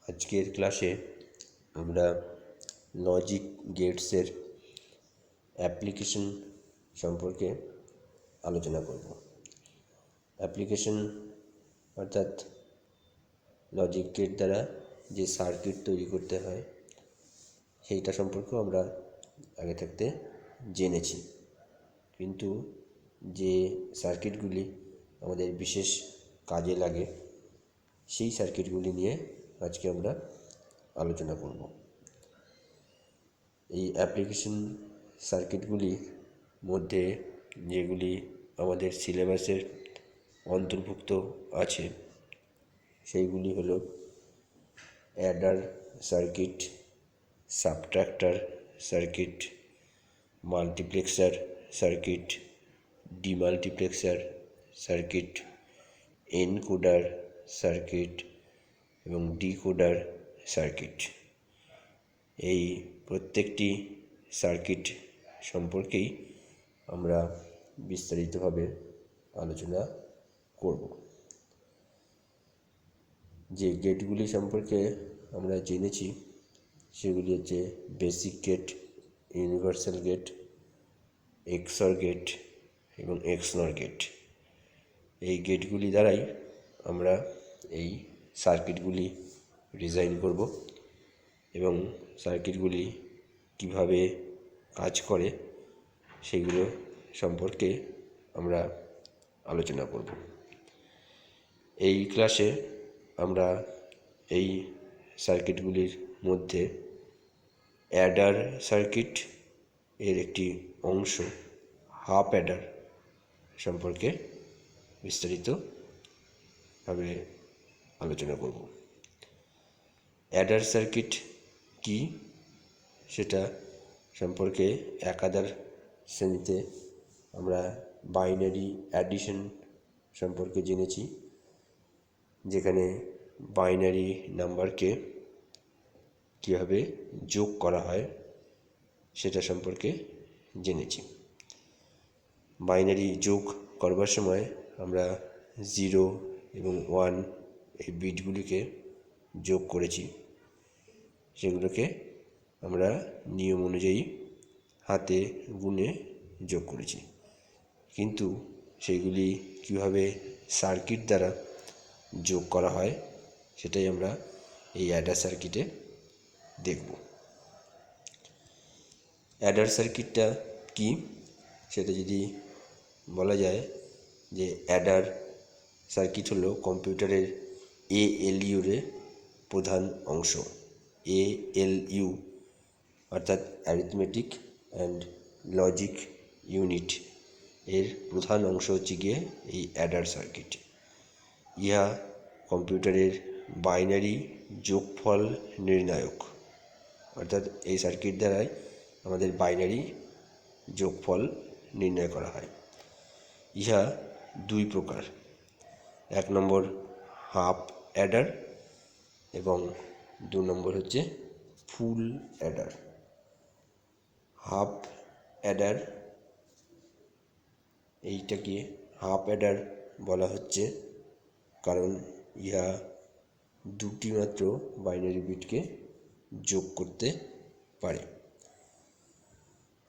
আজকের ক্লাসে আমরা লজিক গেটসের অ্যাপ্লিকেশন সম্পর্কে আলোচনা করব। অ্যাপ্লিকেশন অর্থাৎ লজিক গেট দ্বারা যে সার্কিট তৈরি করতে হয় সেইটা সম্পর্কেও আমরা আগে থাকতে জেনেছি, কিন্তু যে সার্কিটগুলি আমাদের বিশেষ কাজে লাগে সেই সার্কিটগুলি নিয়ে আজকে আমরা আলোচনা করব। এই অ্যাপ্লিকেশন সার্কিটগুলির মধ্যে যেগুলি আমাদের সিলেবাসের অন্তর্ভুক্ত আছে সেইগুলি হলো Eder circuit, subtractor circuit, multiplexer circuit, demultiplexer circuit, encoder circuit এবং ডিকোডার সার্কিট। এই প্রত্যেকটি সার্কিট সম্পর্কেই আমরা বিস্তারিতভাবে আলোচনা করব। যে গেটগুলি সম্পর্কে আমরা জেনেছি সেগুলি হচ্ছে basic gate, universal gate, XOR gate এবং এক্সনর গেট। এই গেটগুলি দ্বারাই আমরা এই সার্কিটগুলি ডিজাইন করব এবং সার্কিটগুলি কিভাবে কাজ করে সেগুলো সম্পর্কে আমরা আলোচনা করব। এই ক্লাসে আমরা এই সার্কিটগুলির মধ্যে অ্যাডার সার্কিট এর একটি অংশ হাফ অ্যাডার সম্পর্কে বিস্তারিতভাবে আলোচনা করব। অ্যাডার সার্কিট কি সেটা সম্পর্কে একাধার শ্রেণীতে আমরা বাইনারি অ্যাডিশন সম্পর্কে জেনেছি, যেখানে বাইনারি নাম্বারকে কীভাবে যোগ করা হয় সেটা সম্পর্কে জেনেছি। বাইনারি যোগ করবার সময় আমরা 0 এবং 1 এই বিটগুলিকে যোগ করেছি, সেগুলোকে আমরা নিয়ম অনুযায়ী হাতে গুনে যোগ করেছি, কিন্তু সেইগুলি কীভাবে সার্কিট দ্বারা যোগ করা হয় সেটাই আমরা এই অ্যাডার সার্কিটে দেখব। অ্যাডার সার্কিটটা কি সেটা যদি বলা যায় যে অ্যাডার সার্কিট হলো কম্পিউটারের ALU-র প্রধান অংশ। ALU অর্থাৎ অ্যারিথমেটিক অ্যান্ড লজিক ইউনিট এর প্রধান অংশ হচ্ছে গিয়ে এই অ্যাডার সার্কিট। ইহা কম্পিউটারের বাইনারি যোগফল নির্ণায়ক, অর্থাৎ এই সার্কিট দ্বারাই আমাদের বাইনারি যোগফল নির্ণয় করা হয়। ইহা দুই প্রকার, এক নম্বর হাফ অ্যাডার এবং 2 নম্বর হচ্ছে ফুল অ্যাডার। হাফ অ্যাডার এইটাকে হাফ অ্যাডার বলা হচ্ছে কারণ ইহা দুটি মাত্র বাইনারি বিটকে যোগ করতে পারে।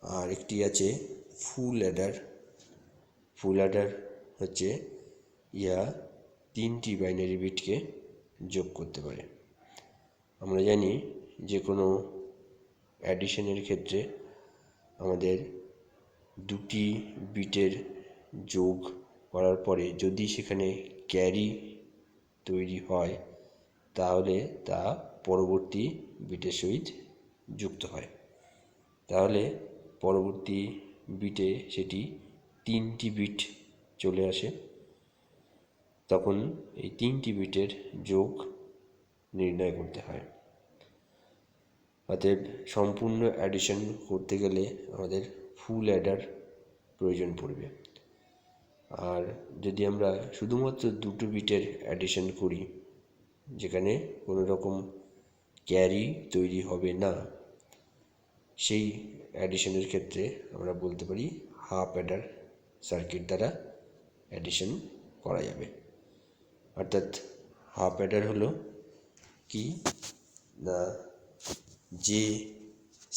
আর একটি আছে ফুল অ্যাডার। ফুল অ্যাডার হচ্ছে ইহা 3টি বাইনারি বিটকে যোগ করতে পারে। আমরা জানি যে কোনো অ্যাডিশনের ক্ষেত্রে আমাদের 2টি বিটের যোগ করার পরে যদি সেখানে ক্যারি তৈরি হয় তাহলে তা পরবর্তী বিটের সহিত যুক্ত হয়, তাহলে পরবর্তী বিটে সেটি 3টি বিট চলে আসে। তখন এই 3টি বিটের যোগ নির্ণয় করতে হয়। অতএব সম্পূর্ণ অ্যাডিশন করতে গেলে আমাদের ফুল অ্যাডার প্রয়োজন পড়বে। আর যদি আমরা শুধুমাত্র 2টো বিটের অ্যাডিশন করি যেখানে কোনো রকম ক্যারি তৈরি হবে না, সেই অ্যাডিশনের ক্ষেত্রে আমরা বলতে পারি হাফ অ্যাডার সার্কিট দ্বারা অ্যাডিশন করা যাবে। অর্থাৎ হাফ অ্যাডার হলো কি না যে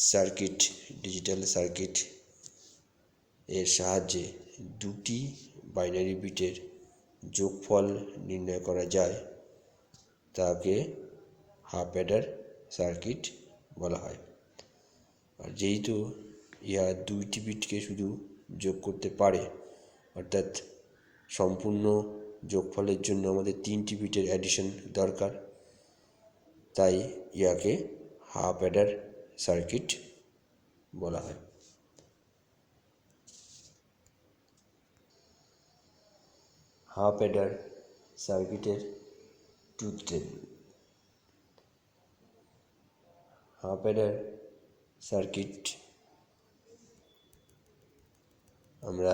সার্কিট, ডিজিটাল সার্কিট এর সাহায্যে দুটি বাইনারি বিটের যোগফল নির্ণয় করা যায় তাকে হাফ অ্যাডার সার্কিট বলা হয়। আর যেহেতু ইহা দুইটি বিটকে শুধু যোগ করতে পারে, অর্থাৎ সম্পূর্ণ যোগফলের জন্য আমাদের তিনটি বিটের অ্যাডিশন দরকার, তাই ইহাকে হাফ অ্যাডার সার্কিট বলা হয়। হাফ অ্যাডার সার্কিটের truth table. Half adder circuit আমরা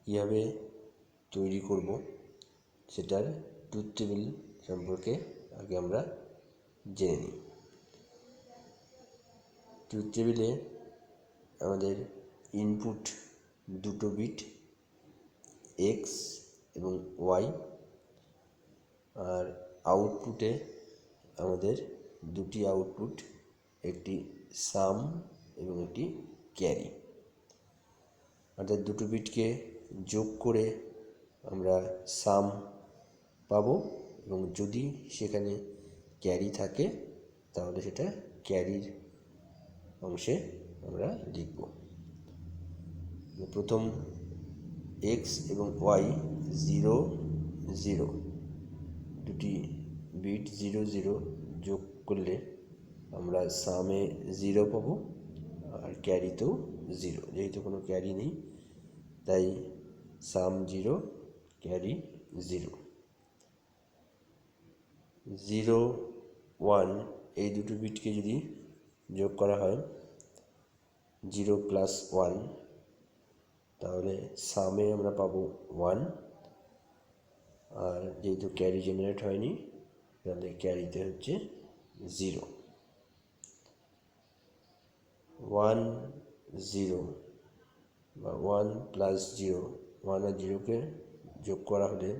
কীভাবে তৈরি করব সেটার ট্রুথ টেবিল সম্পর্কে আগে আমরা জেনে নিই। ট্রুথ টেবিলে আমাদের ইনপুট দুটো বিট এক্স এবং ওয়াই, আর আউটপুটে আমাদের দুটি আউটপুট, একটি সাম এবং একটি ক্যারি। অর্থাৎ দুটো বিটকে যোগ করে আমরা সাম পাবো, এবং যদি সেখানে ক্যারি থাকে তাহলে সেটা ক্যারির অংশে আমরা লিখব। প্রথম এক্স এবং ওয়াই 0 0, দুটি বিট 0 0 যোগ করলে আমরা সামে 0 পাবো, আর ক্যারিতেও 0। যেহেতু কোনো ক্যারি নেই তাই সাম 0, ক্যারি 0। 0 1 এই দুটো বিটকে যদি যোগ করা হয় 0 প্লাস 1, তাহলে সামে আমরা পাবো 1, আর যেহেতু ক্যারি জেনারেট হয়নি তাহলে ক্যারিতে হচ্ছে 0। 1 0 বা 1 প্লাস 0, 1 আর 0কে যোগ করা হলে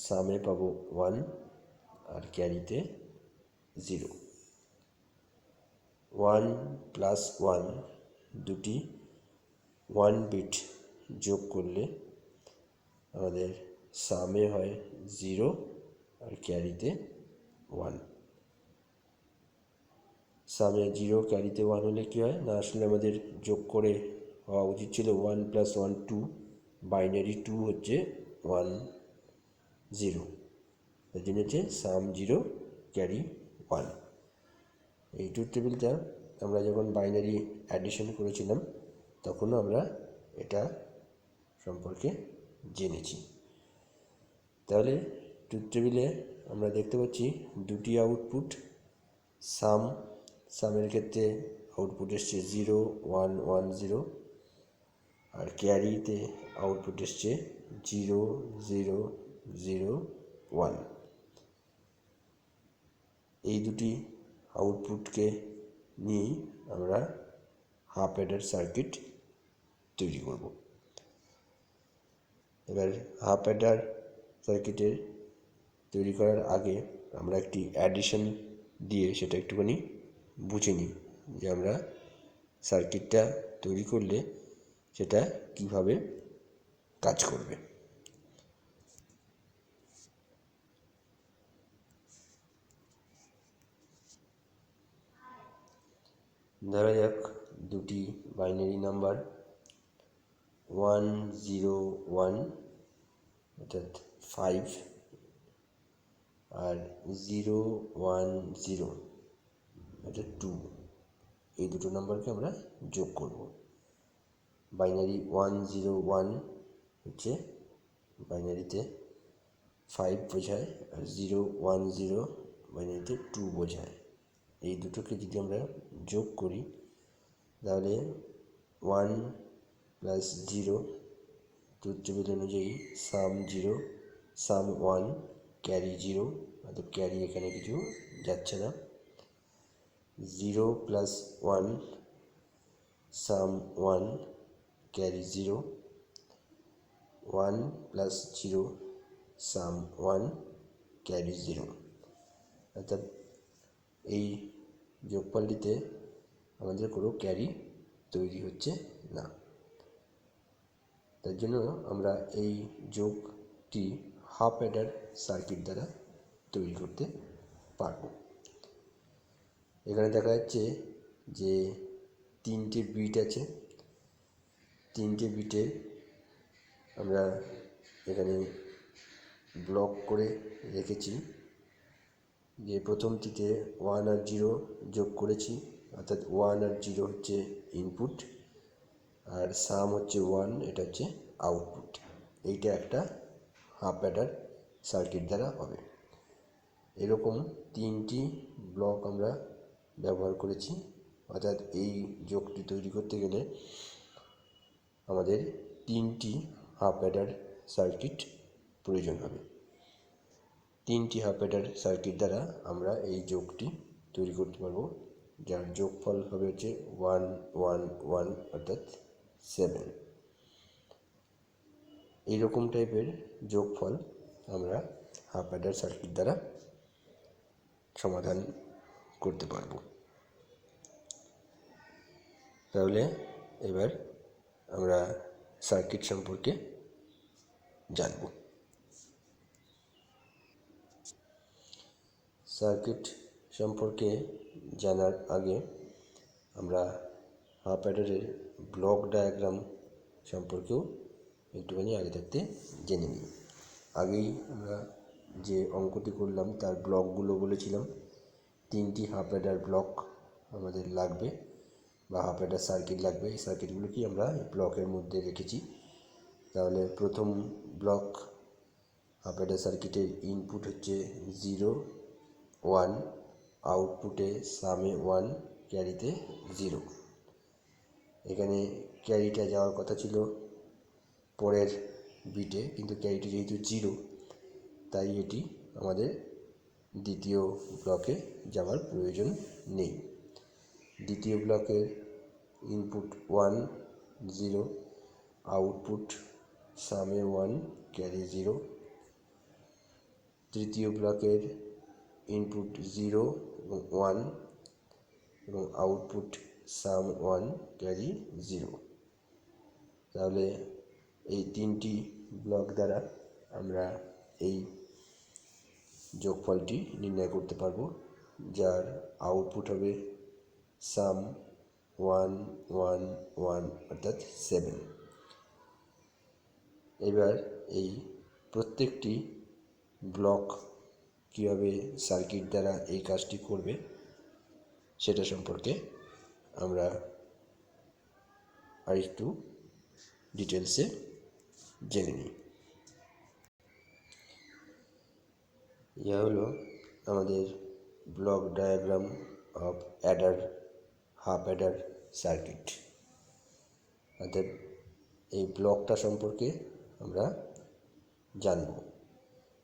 সামে পাবো 1 আর ক্যারিতে 0। 1 প্লাস 1, দুটি 1 বিট যোগ করলে আমাদের সামে হয় 0 আর ক্যারিতে 1। সামনে 0 ক্যারিতে 1 হলে কী হয় না, আসলে আমাদের যোগ করে হওয়া উচিত ছিল 1 প্লাস 1 2, বাইনারি 2 হচ্ছে 1 0, তার জন্য হচ্ছে সাম 0 ক্যারি 1। এই ট্রুথ টেবিলটা আমরা যখন বাইনারি অ্যাডিশন করেছিলাম তখনও আমরা এটা সম্পর্কে জেনেছি। তাহলে ট্রুথ টেবিলে আমরা দেখতে পাচ্ছি দুটি আউটপুট, সামের ক্ষেত্রে আউটপুট এসছে 0 1 1 0, আর ক্যারিতে আউটপুট এসছে 0 0 0 1। এই দুটি আউটপুটকে নিয়েই আমরা হাফ অ্যাডার সার্কিট তৈরি করব। এবার হাফ অ্যাডার সার্কিটের তৈরি করার আগে আমরা একটি অ্যাডিশন দিয়ে সেটা একটুখানি বুঝে নিই যে আমরা সার্কিটটা তৈরি করলে সেটা কিভাবে কাজ করবে। ধরা যাক দুটি বাইনারি নাম্বার 1 0 1 অর্থাৎ 5 আর 0 1 0 অর্থাৎ 2, এই দুটো নাম্বারকে আমরা যোগ করব। বাইনারি 1 0 1 হচ্ছে বাইনারিতে 5 বোঝায়, আর 0 1 0 বাইনারিতে 2 বোঝায়। এই দুটোকে যদি আমরা যোগ করি তাহলে 1 প্লাস 0, ট্রুথ টেবিল অনুযায়ী সাম 0 সাম 1 ক্যারি 0, অর্থাৎ ক্যারি এখানে কিছু যাচ্ছে না। 0 প্লাস 1 সাম 1 ক্যারি 0, 1 প্লাস 0 সাম 1 ক্যারি 0, অর্থাৎ এই যোগফলটিতে আমাদের কোনো ক্যারি তৈরি হচ্ছে না। তার জন্য আমরা এই যোগটি হাফ অ্যাডার সার্কিট দ্বারা তৈরি করতে পারব। এখানে দেখা যাচ্ছে যে 3টে বিট আছে। 3টে বিটে আমরা এখানে ব্লক করে রেখেছি। যে প্রথমটিতে 1 আর 0 যোগ করেছি, অর্থাৎ 1 আর 0 হচ্ছে ইনপুট, আর সাম হচ্ছে 1, এটা হচ্ছে আউটপুট। এইটা একটা হাফ অ্যাডার সার্কিট দ্বারা হবে। এরকম 3টি ব্লক আমরা ব্যবহার করেছি, অর্থাৎ এই যোগটি তৈরি করতে গেলে আমাদের 3টি হাফ অ্যাডার সার্কিট প্রয়োজন হবে। 3টি হাফ অ্যাডার সার্কিট দ্বারা আমরা এই যোগটি তৈরি করতে পারবো, যার যোগফল হবে হচ্ছে 1 1 1, অর্থাৎ 7। এইরকম টাইপের যোগফল আমরা হাফ অ্যাডার সার্কিট দ্বারা সমাধান করতে পারবো। তাহলে এবার আমরা সার্কিট সম্পর্কে জানব। সার্কিট সম্পর্কে জানার আগে আমরা হাফ অ্যাডারের ব্লক ডায়াগ্রাম সম্পর্কেও একটুখানি আগে থাকতে জেনে নিই। আগেই আমরা যে অঙ্কটি করলাম তার ব্লকগুলো বলেছিলাম। 3টি হাফ অ্যাডার ব্লক আমাদের লাগবে বা হাফ অ্যাডার সার্কিট লাগবে। এই সার্কিটগুলোকেই আমরা ব্লকের মধ্যে রেখেছি। তাহলে প্রথম ব্লক হাফ অ্যাডার সার্কিটের ইনপুট হচ্ছে 0 1, আউটপুটে সামে 1, ক্যারিতে 0। এখানে ক্যারিটা যাওয়ার কথা ছিল পরের বিটে, কিন্তু ক্যারিটা যেহেতু 0, তাই এটি আমাদের দ্বিতীয় ব্লকে যাওয়ার প্রয়োজন নেই। দ্বিতীয় ব্লকের ইনপুট 1 0, আউটপুট সামে 1, ক্যারি 0। তৃতীয় ব্লকের ইনপুট 0 এবং 1 এবং আউটপুট সাম 1, ক্যারি 0। তাহলে এই 3টি ব্লক দ্বারা আমরা এই যোগফলটি নির্ণয় করতে পারবো, যার আউটপুট হবে সাম 1 1 1, অর্থাৎ 7। এবার এই প্রত্যেকটি ব্লক কীভাবে সার্কিট দ্বারা এই কাজটি করবে সেটা সম্পর্কে আমরা আরেকটু ডিটেলসে জেনে নিই। ইয়া হলো আমাদের block diagram of Eder half adder circuit. অর্থাৎ এই ব্লকটা সম্পর্কে আমরা জানব।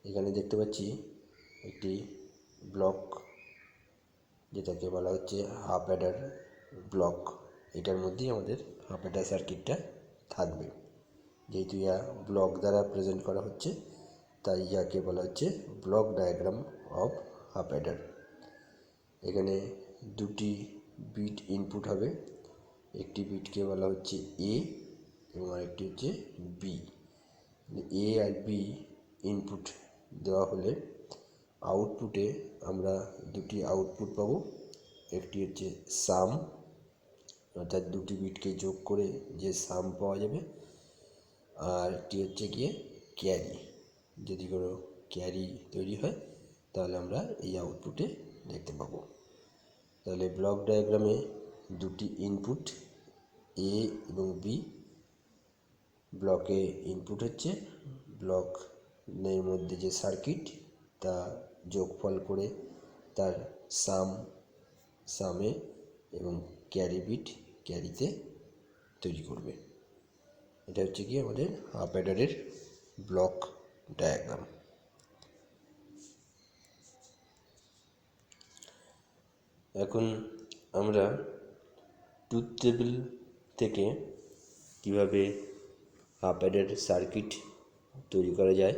এখানে দেখতে পাচ্ছি একটি ব্লক, যেটাকে বলা হচ্ছে হাফ অ্যাডার ব্লক। এটার মধ্যেই আমাদের হাফ অ্যাডার সার্কিটটা থাকবে। যেহেতু ইয়া ব্লক দ্বারা প্রেজেন্ট করা হচ্ছে, তাই ইয়াকে বলা হচ্ছে block diagram of half Eder. এখানে 2টি বিট ইনপুট হবে। একটি বিটকে বলা হচ্ছে এ এবং আরেকটি হচ্ছে বি। এ আর বি ইনপুট দেওয়া হলে আউটপুটে আমরা 2টি আউটপুট পাবো। একটি হচ্ছে সাম, অর্থাৎ 2টি বিটকে যোগ করে যে সাম পাওয়া যাবে, আর একটি হচ্ছে গিয়ে ক্যারি। যদি কোনো ক্যারি তৈরি হয় তাহলে আমরা এই আউটপুটে দেখতে পাবো। তাহলে ব্লক ডায়াগ্রামে 2টি ইনপুট এ এবং বি। ব্লকে ইনপুট হচ্ছে ব্লকের মধ্যে যে সার্কিট তা যোগফল করে তার সামে এবং ক্যারি বিট ক্যারিতে তৈরি করবে। এটা হচ্ছে কি আমাদের হাফ অ্যাডারের ব্লক ডায়াগ্রাম। এখন আমরা ট্রুথ টেবিল থেকে কিভাবে হাফ অ্যাডার সার্কিট তৈরি করা যায়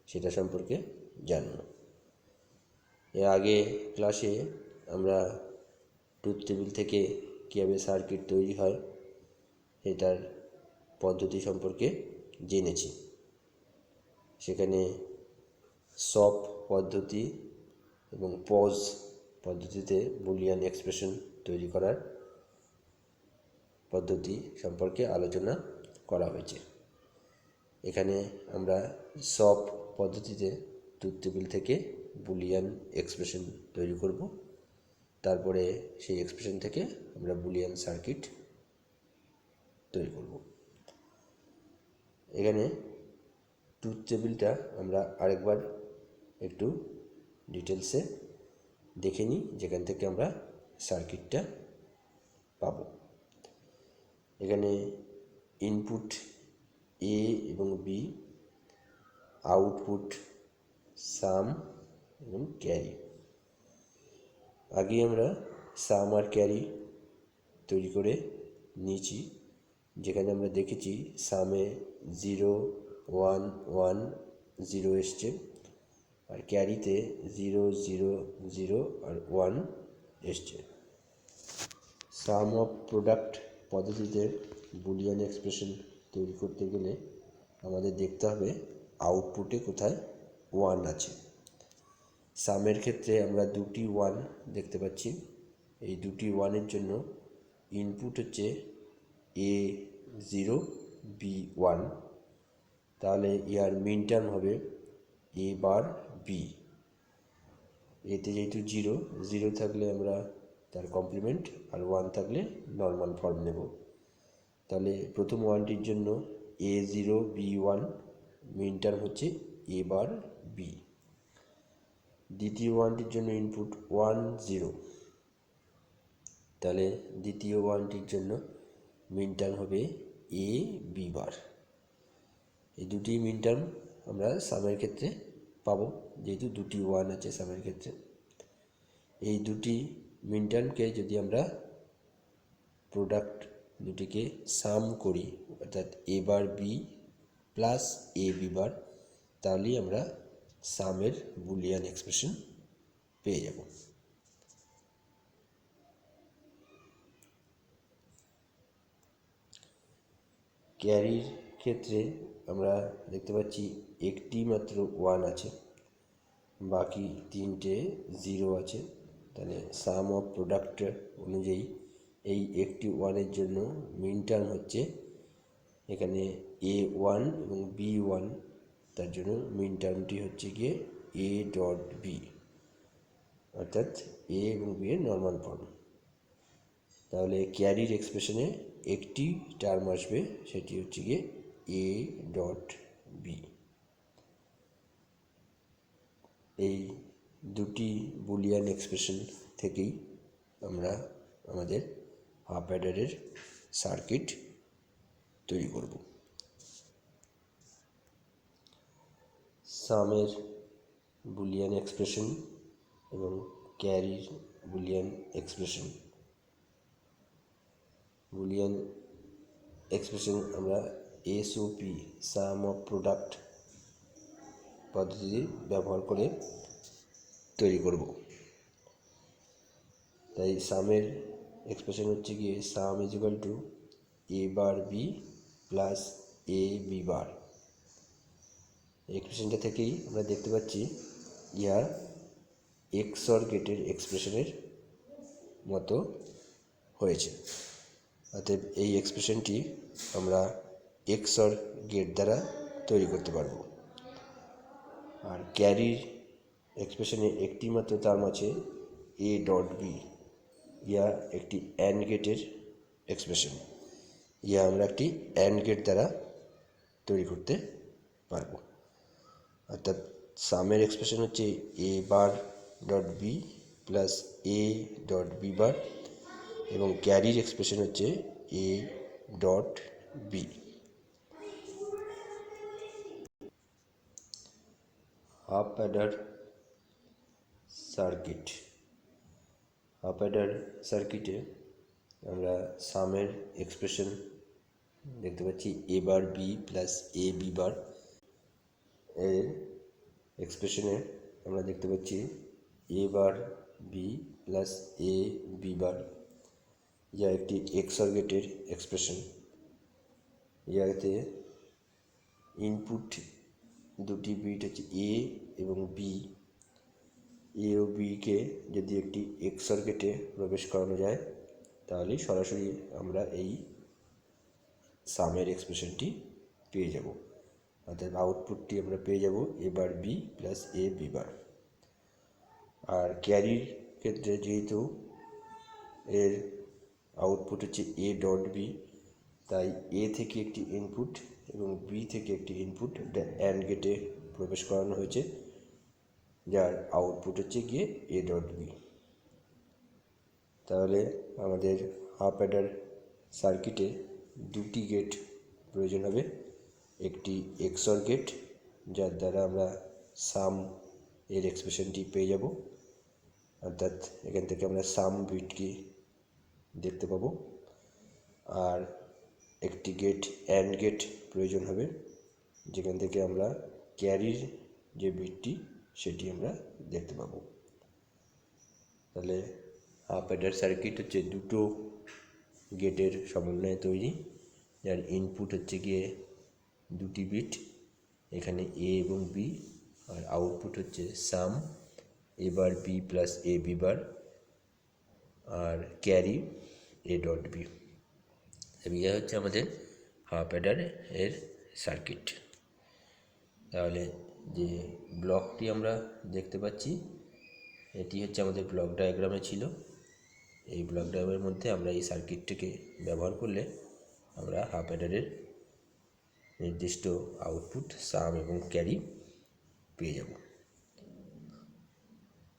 সেটা সম্পর্কে জানব। এর আগে ক্লাসে আমরা ট্রুথ টেবিল থেকে কীভাবে সার্কিট তৈরি হয় সেটার পদ্ধতি সম্পর্কে জেনেছি। সেখানে সব পদ্ধতি এবং পজ পদ্ধতিতে বুলিয়ান এক্সপ্রেশন তৈরি করার পদ্ধতি সম্পর্কে আলোচনা করা হয়েছে। এখানে আমরা সব পদ্ধতিতে ট্রুথ টেবিল থেকে বুলিয়ান এক্সপ্রেশন তৈরি করব, তারপরে সেই এক্সপ্রেশন থেকে আমরা বুলিয়ান সার্কিট তৈরি করব। এখানে ট্রুথ টেবিলটা আমরা আরেকবার একটু ডিটেলসে দেখে নিই, যেখান থেকে আমরা সার্কিটটা পাবো। এখানে ইনপুট এ এবং বি, আউটপুট সাম এবং ক্যারি। আগে আমরা সাম আর ক্যারি তৈরি করে নিয়েছি, যেখানে আমরা দেখেছি সামে 0 1 1 0 এসছে, আর ক্যারিতে 0 0 0 আর 1 এসছে। সাম অফ প্রোডাক্ট পদ্ধতিতে বুলিয়ান এক্সপ্রেশন তৈরি করতে গেলে আমাদের দেখতে হবে আউটপুটে কোথায় 1 আছে। সামের ক্ষেত্রে আমরা দুটি 1 দেখতে পাচ্ছি। এই দুটি 1-এর জন্য ইনপুট হচ্ছে A0 B1, তাহলে ইয়ার মিন টার্ম হবে A বার B। এতে যেহেতু 0 0 থাকলে আমরা তার কমপ্লিমেন্ট, আর 1 থাকলে নর্মাল ফর্ম নেব। তাহলে প্রথম 1টির জন্য A0 B1 মিন টার্ম হচ্ছে A বার B। দ্বিতীয় 1টির জন্য ইনপুট 1 0, তাহলে দ্বিতীয় 1টির জন্য মিন টার্ম হবে A B বার। এই দুটি মিন টার্ম আমরা সামের ক্ষেত্রে পাবো, যেহেতু দুটি 1 আছে সামের ক্ষেত্রে। এই দুটি মিন টার্মকে যদি আমরা প্রোডাক্ট দুটিকে সাম করি, অর্থাৎ A bar B plus A B বার, তাহলেই আমরা সামের বুলিয়ান এক্সপ্রেশন পেয়ে যাব। ক্যারির ক্ষেত্রে আমরা দেখতে পাচ্ছি একটি মাত্র 1 আছে, বাকি তিনটে 0 আছে। তাহলে সাম অফ প্রোডাক্ট অনুযায়ী এই একটি 1-এর জন্য মিন টার্ম হচ্ছে এখানে A1 এবং B1, তার জন্য মিন টার্মটি হচ্ছে গিয়ে A ডট B, অর্থাৎ A এবং B এর নর্মাল ফর্ম। তাহলে ক্যারির এক্সপ্রেশনে একটি টার্ম আসবে, সেটি হচ্ছে গিয়ে A ডট B। এই দুটি বুলিয়ান এক্সপ্রেশন থেকেই আমরা আমাদের হাফ অ্যাডারের সার্কিট তৈরি করব। সামের বুলিয়ান এক্সপ্রেশন এবং ক্যারির বুলিয়ান এক্সপ্রেশন। বুলিয়ান এক্সপ্রেশন আমরা SOP সাম অফ প্রোডাক্ট পদ্ধতি ব্যবহার করে তৈরি করব। তাই সামের এক্সপ্রেশন হচ্ছে গিয়ে সাম is equal to A bar B plus A B বার। এক্সপ্রেশনটা থেকেই আমরা দেখতে পাচ্ছি ইহা XOR গেটের এক্সপ্রেশনের মতো হয়েছে। অতএব এই এক্সপ্রেশনটি আমরা XOR গেট দ্বারা তৈরি করতে পারব। আর ক্যারির এক্সপ্রেশনে একটি মাত্র টার্ম আছে A ডট B, ইয়া একটি অ্যান্ড গেটের এক্সপ্রেশন। ইয়া আমরা একটি অ্যান্ড গেট দ্বারা তৈরি করতে পারব। অর্থাৎ সামের এক্সপ্রেশন হচ্ছে A bar dot B plus A dot B bar, এবং ক্যারির এক্সপ্রেশন হচ্ছে A dot B। Half adder circuit. Half adder সার্কিটে আমরা সামের এক্সপ্রেশন দেখতে পাচ্ছি A bar B plus A B bar. এর এক্সপ্রেশনে আমরা দেখতে পাচ্ছি A bar B plus A B bar, যা একটি এক্সঅর গেটের এক্সপ্রেশন। ইয়াতে ইনপুট দুটি বিট হচ্ছে এ এবং বি। এ ও বিকে যদি একটি এক্সঅর গেটে প্রবেশ করানো যায় তাহলে সরাসরি আমরা এই সামের এক্সপ্রেশনটি পেয়ে যাব, অর্থাৎ আউটপুটটি আমরা পেয়ে যাব এ bar B plus A B bar. আর ক্যারির ক্ষেত্রে যেহেতু এর আউটপুট হচ্ছে এ ডট বি, তাই এ থেকে একটি ইনপুট এবং বি থেকে একটি ইনপুট অ্যান্ড গেটে প্রবেশ করানো হয়েছে, যার আউটপুট হচ্ছে গিয়ে এ ডট বি। তাহলে আমাদের হাফ অ্যাডার সার্কিটে দুটি গেট প্রয়োজন হবে, একটি এক্সঅর গেট যার দ্বারা আমরা সাম এর এক্সপ্রেশনটি পেয়ে যাব, অর্থাৎ এখান থেকে আমরা সাম বিটকে দেখতে পাবো, আর একটি গেট অ্যান্ড গেট প্রয়োজন হবে যেখান থেকে আমরা ক্যারির যে বিটটি সেটি আমরা দেখতে পাবো। তাহলে হাফ অ্যাডার সার্কিট হচ্ছে দুটো গেটের সমন্বয়ে তৈরি, যার ইনপুট হচ্ছে গিয়ে দুটি বিট, এখানে এ এবং বি, আর আউটপুট হচ্ছে sum A bar B plus A B bar, আর ক্যারি এ ডট বি। ইয়ে হচ্ছে আমাদের হাফ অ্যাডার এর সার্কিট। তাহলে যে ব্লকটি আমরা দেখতে পাচ্ছি এটি হচ্ছে আমাদের ব্লক ডায়াগ্রামে ছিল। এই ব্লক ডায়াগ্রামের মধ্যে আমরা এই সার্কিটটিকে ব্যবহার করলে আমরা হাফ অ্যাডারের নির্দিষ্ট আউটপুট সাম এবং ক্যারি পেয়ে যাব।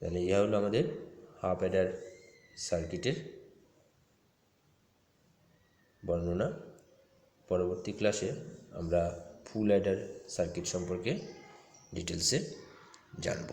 তাহলে ইহা হলো আমাদের হাফ অ্যাডার সার্কিটের বর্ণনা। পরবর্তী ক্লাসে আমরা ফুল অ্যাডার সার্কিট সম্পর্কে ডিটেলসে জানব।